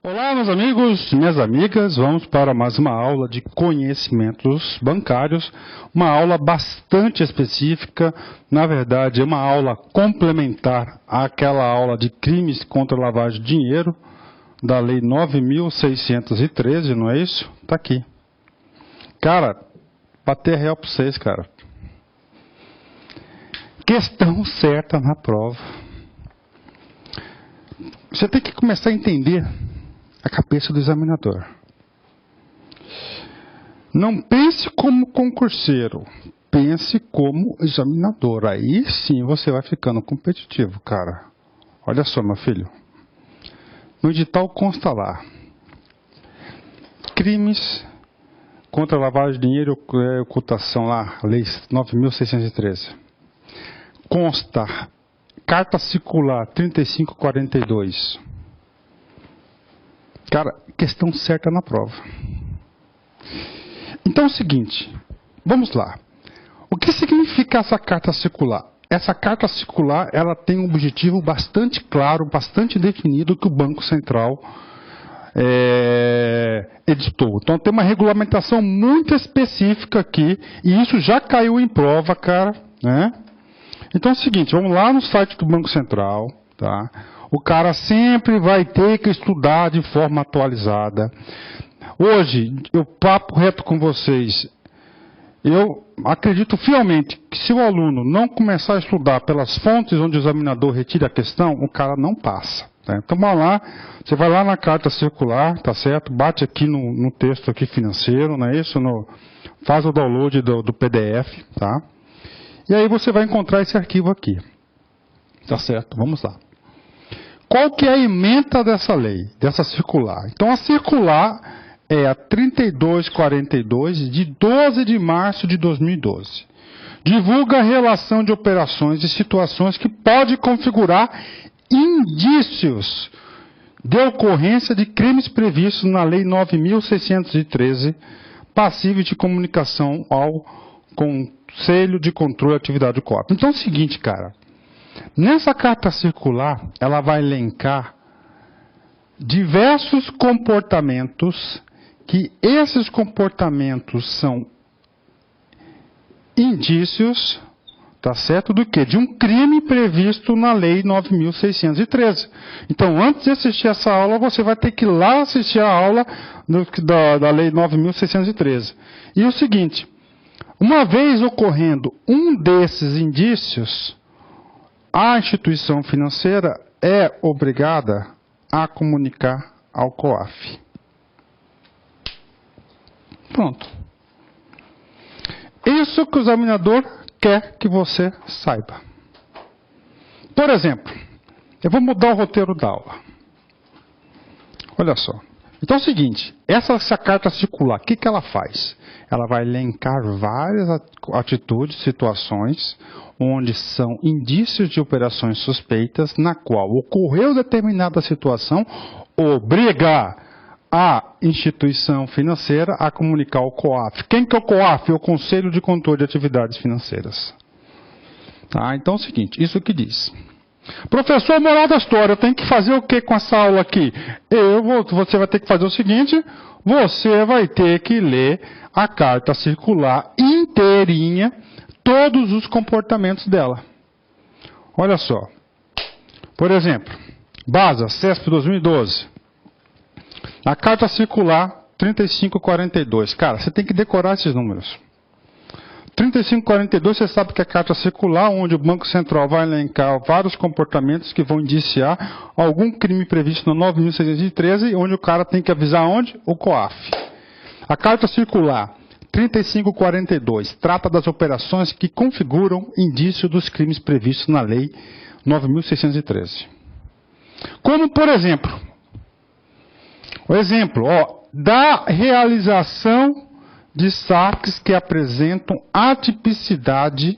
Olá, meus amigos, minhas amigas, vamos para mais uma aula de conhecimentos bancários, uma aula bastante específica, na verdade é uma aula complementar àquela aula de crimes contra a lavagem de dinheiro, da Lei 9.613, não é isso? Tá aqui. Cara, bater real para vocês, cara. Questão certa na prova. Você tem que começar a entender a cabeça do examinador. Não pense como concurseiro, pense como examinador. Aí sim você vai ficando competitivo, cara. Olha só, meu filho. No edital consta lá: crimes contra a lavagem de dinheiro e ocultação lá, lei 9.613. Consta carta circular 3542. Cara, questão certa na prova. Então é o seguinte, vamos lá. O que significa essa carta circular? Essa carta circular, ela tem um objetivo bastante claro, bastante definido que o Banco Central editou. Então tem uma regulamentação muito específica aqui, e isso já caiu em prova, cara, né? Então é o seguinte, vamos lá no site do Banco Central, tá? O cara sempre vai ter que estudar de forma atualizada. Hoje, eu papo reto com vocês, eu acredito fielmente que se o aluno não começar a estudar pelas fontes onde o examinador retira a questão, o cara não passa. Tá? Então, vamos lá, você vai lá na carta circular, tá certo? Bate aqui no texto aqui financeiro, não é isso? Faz o download do PDF, tá? E aí você vai encontrar esse arquivo aqui. Tá certo? Vamos lá. Qual que é a ementa dessa lei, dessa circular? Então, a circular é a 3242, de 12 de março de 2012. Divulga a relação de operações e situações que pode configurar indícios de ocorrência de crimes previstos na Lei 9.613, passível de comunicação ao Conselho de Controle da Atividade do COAF. Então é o seguinte, cara. Nessa carta circular, ela vai elencar diversos comportamentos, que esses comportamentos são indícios, tá certo, do quê? De um crime previsto na Lei 9.613. Então, antes de assistir essa aula, você vai ter que ir lá assistir a aula da Lei 9.613. E o seguinte, uma vez ocorrendo um desses indícios, a instituição financeira é obrigada a comunicar ao COAF. Pronto. Isso que o examinador quer que você saiba. Por exemplo, eu vou mudar o roteiro da aula. Olha só. Então é o seguinte, essa carta circular, o que ela faz? Ela vai elencar várias atitudes, situações, onde são indícios de operações suspeitas, na qual ocorreu determinada situação, obriga a instituição financeira a comunicar ao COAF. Quem que é o COAF? É o Conselho de Controle de Atividades Financeiras. Tá? Então é o seguinte, isso que diz. Professor, moral da história, eu tenho que fazer o que com essa aula aqui? Você vai ter que fazer o seguinte, você vai ter que ler a carta circular inteirinha, todos os comportamentos dela. Olha só. Por exemplo, BASA, CESP 2012. A carta circular 3542. Cara, você tem que decorar esses números. 3542, você sabe que é a carta circular, onde o Banco Central vai elencar vários comportamentos que vão indiciar algum crime previsto na 9.613, onde o cara tem que avisar onde? O COAF. A carta circular 3542 trata das operações que configuram indício dos crimes previstos na Lei 9.613. Como, por exemplo, da realização de saques que apresentam atipicidade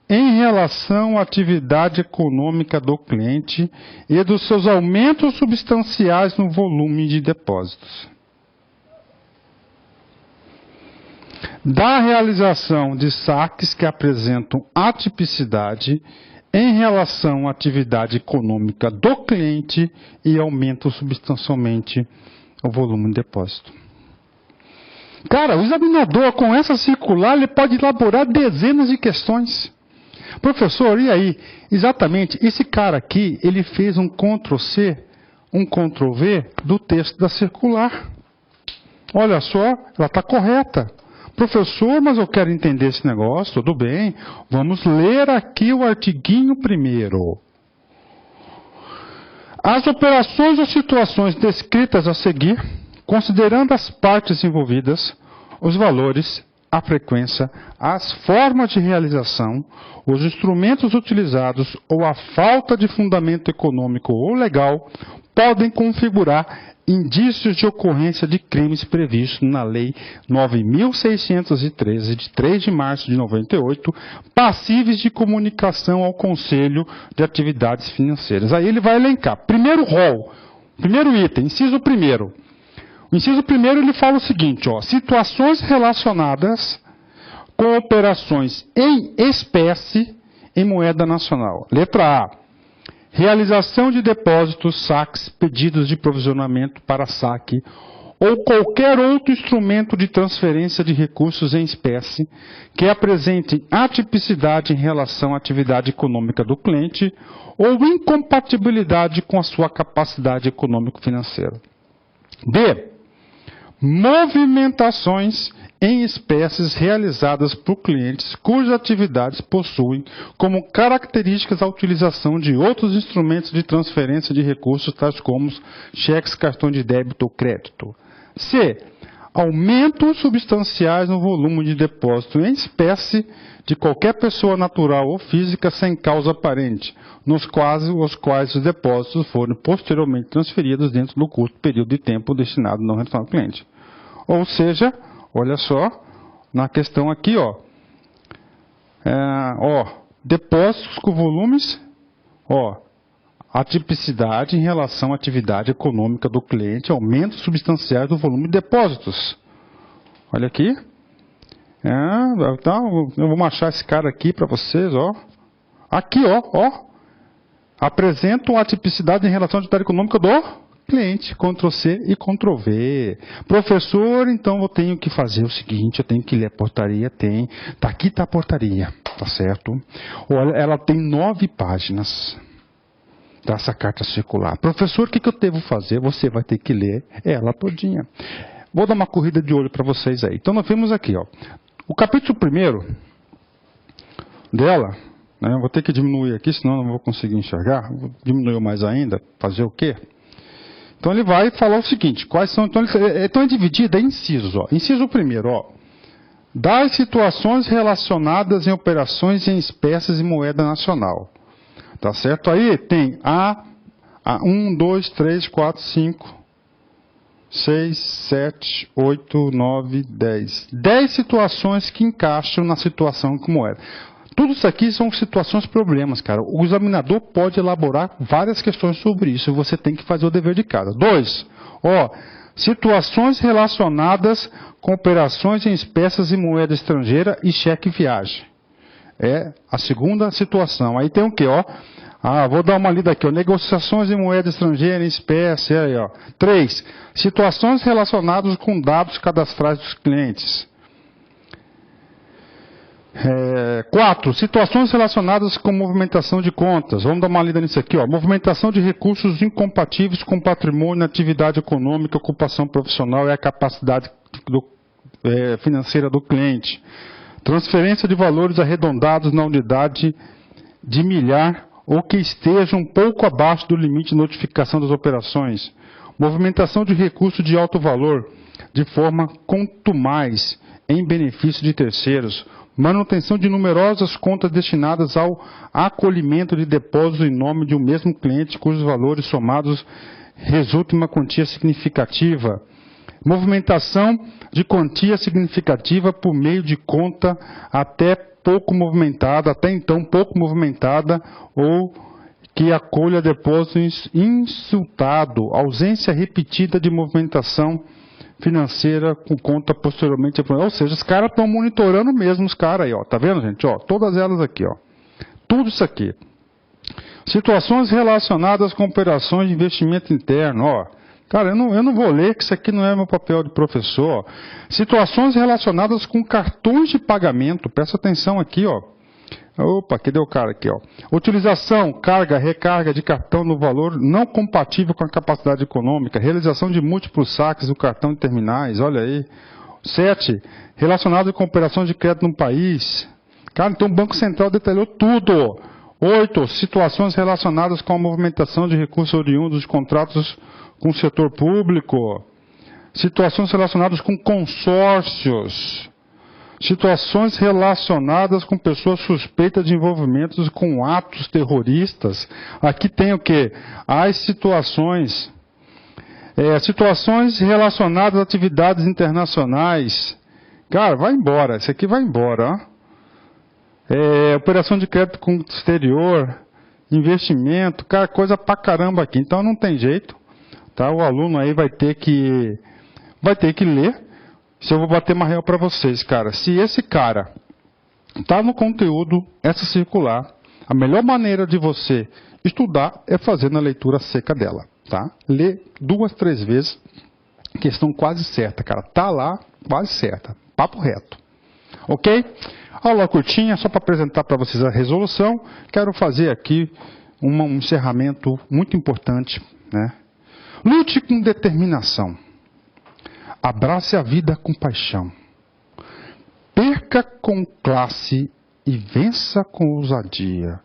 em relação à atividade econômica do cliente e dos seus aumentos substanciais no volume de depósitos. Da realização de saques que apresentam atipicidade em relação à atividade econômica do cliente e aumenta substancialmente o volume de depósito. Cara, o examinador com essa circular ele pode elaborar dezenas de questões. Professor, e aí? Exatamente, esse cara aqui, ele fez um Ctrl+C, um Ctrl+V do texto da circular. Olha só, ela está correta. Professor, mas eu quero entender esse negócio, tudo bem. Vamos ler aqui o artiguinho primeiro. As operações ou situações descritas a seguir, considerando as partes envolvidas, os valores, a frequência, as formas de realização, os instrumentos utilizados ou a falta de fundamento econômico ou legal, podem configurar indícios de ocorrência de crimes previstos na Lei 9.613, de 3 de março de 98, passíveis de comunicação ao Conselho de Atividades Financeiras. Aí ele vai elencar. Primeiro rol, primeiro item, inciso primeiro. O inciso primeiro ele fala o seguinte, ó, situações relacionadas com operações em espécie em moeda nacional. Letra A. Realização de depósitos, saques, pedidos de provisionamento para saque ou qualquer outro instrumento de transferência de recursos em espécie que apresente atipicidade em relação à atividade econômica do cliente ou incompatibilidade com a sua capacidade econômico-financeira. B. Movimentações em espécies realizadas por clientes cujas atividades possuem como características a utilização de outros instrumentos de transferência de recursos, tais como cheques, cartão de débito ou crédito. C. Aumentos substanciais no volume de depósito em espécie de qualquer pessoa natural ou física sem causa aparente, nos quais os depósitos forem posteriormente transferidos dentro do curto período de tempo destinado não retornar ao cliente. Ou seja, olha só, na questão aqui, depósitos com volumes, atipicidade em relação à atividade econômica do cliente, aumentos substanciais do volume de depósitos. Olha aqui. Então, eu vou achar esse cara aqui para vocês, Aqui, apresentam a atipicidade em relação à atividade econômica do cliente, Ctrl+C e Ctrl+V. Professor, então eu tenho que fazer o seguinte, eu tenho que ler a portaria, aqui está a portaria, tá certo? Olha, ela tem 9 páginas dessa carta circular. Professor, o que eu devo fazer? Você vai ter que ler ela todinha. Vou dar uma corrida de olho para vocês aí. Então nós vemos aqui, o capítulo 1º dela, né, eu vou ter que diminuir aqui, senão eu não vou conseguir enxergar. Diminuiu mais ainda, fazer o quê? Então ele vai falar o seguinte, quais são, então é dividida em incisos, Inciso primeiro, das situações relacionadas em operações em espécies e moeda nacional. Tá certo? Aí tem a 1, 2, 3, 4, 5, 6, 7, 8, 9, 10. 10 situações que encaixam na situação com moeda. Tudo isso aqui são situações, problemas, cara. O examinador pode elaborar várias questões sobre isso. Você tem que fazer o dever de casa. 2. Situações relacionadas com operações em espécies e moeda estrangeira e cheque viagem. É a segunda situação. Aí tem o quê, vou dar uma lida aqui, negociações em moeda estrangeira em espécie, aí, 3. Situações relacionadas com dados cadastrais dos clientes. 4. Situações relacionadas com movimentação de contas. Vamos dar uma lida nisso aqui, movimentação de recursos incompatíveis com patrimônio, atividade econômica, ocupação profissional e a capacidade financeira do cliente. Transferência de valores arredondados na unidade de milhar ou que estejam um pouco abaixo do limite de notificação das operações. Movimentação de recursos de alto valor, de forma contumaz, em benefício de terceiros. Manutenção de numerosas contas destinadas ao acolhimento de depósitos em nome de um mesmo cliente, cujos valores somados resultam em uma quantia significativa. Movimentação de quantia significativa por meio de conta até então pouco movimentada ou que acolha depósitos insultado, ausência repetida de movimentação financeira com conta posteriormente. Ou seja, os caras estão monitorando mesmo os caras aí, tá vendo, gente? Todas elas aqui, tudo isso aqui. Situações relacionadas com operações de investimento interno. Ó, cara, eu não vou ler, que isso aqui não é meu papel de professor. Situações relacionadas com cartões de pagamento. Presta atenção aqui, ó. Opa, cadê o cara aqui, ó? Utilização, carga, recarga de cartão no valor não compatível com a capacidade econômica. Realização de múltiplos saques do cartão de terminais. Olha aí. 7. Relacionado com operações de crédito no país. Cara, então o Banco Central detalhou tudo. 8. Situações relacionadas com a movimentação de recursos oriundos de contratos com o setor público. Situações relacionadas com consórcios. Situações relacionadas com pessoas suspeitas de envolvimentos com atos terroristas. Aqui tem o quê? As situações. Situações relacionadas a atividades internacionais. Cara, vai embora. Isso aqui vai embora. Ó. Operação de crédito com o exterior. Investimento. Cara, coisa pra caramba aqui. Então não tem jeito. Tá? O aluno aí vai ter que ler. Se eu vou bater uma real para vocês, cara. Se esse cara tá no conteúdo, essa circular, a melhor maneira de você estudar é fazendo a leitura seca dela, tá? Lê 2, 3 vezes, questão quase certa, cara. Tá lá, quase certa. Papo reto. Ok? Aula curtinha, só para apresentar para vocês a resolução. Quero fazer aqui um encerramento muito importante, né? Lute com determinação. Abrace a vida com paixão. Perca com classe e vença com ousadia,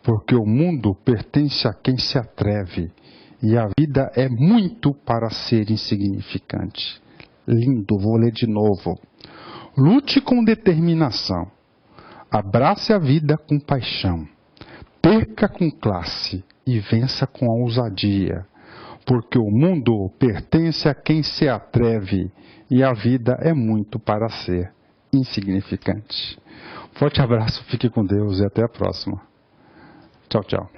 porque o mundo pertence a quem se atreve e a vida é muito para ser insignificante. Lindo, vou ler de novo. Lute com determinação. Abrace a vida com paixão. Perca com classe e vença com ousadia, porque o mundo pertence a quem se atreve e a vida é muito para ser insignificante. Forte abraço, fique com Deus e até a próxima. Tchau, tchau.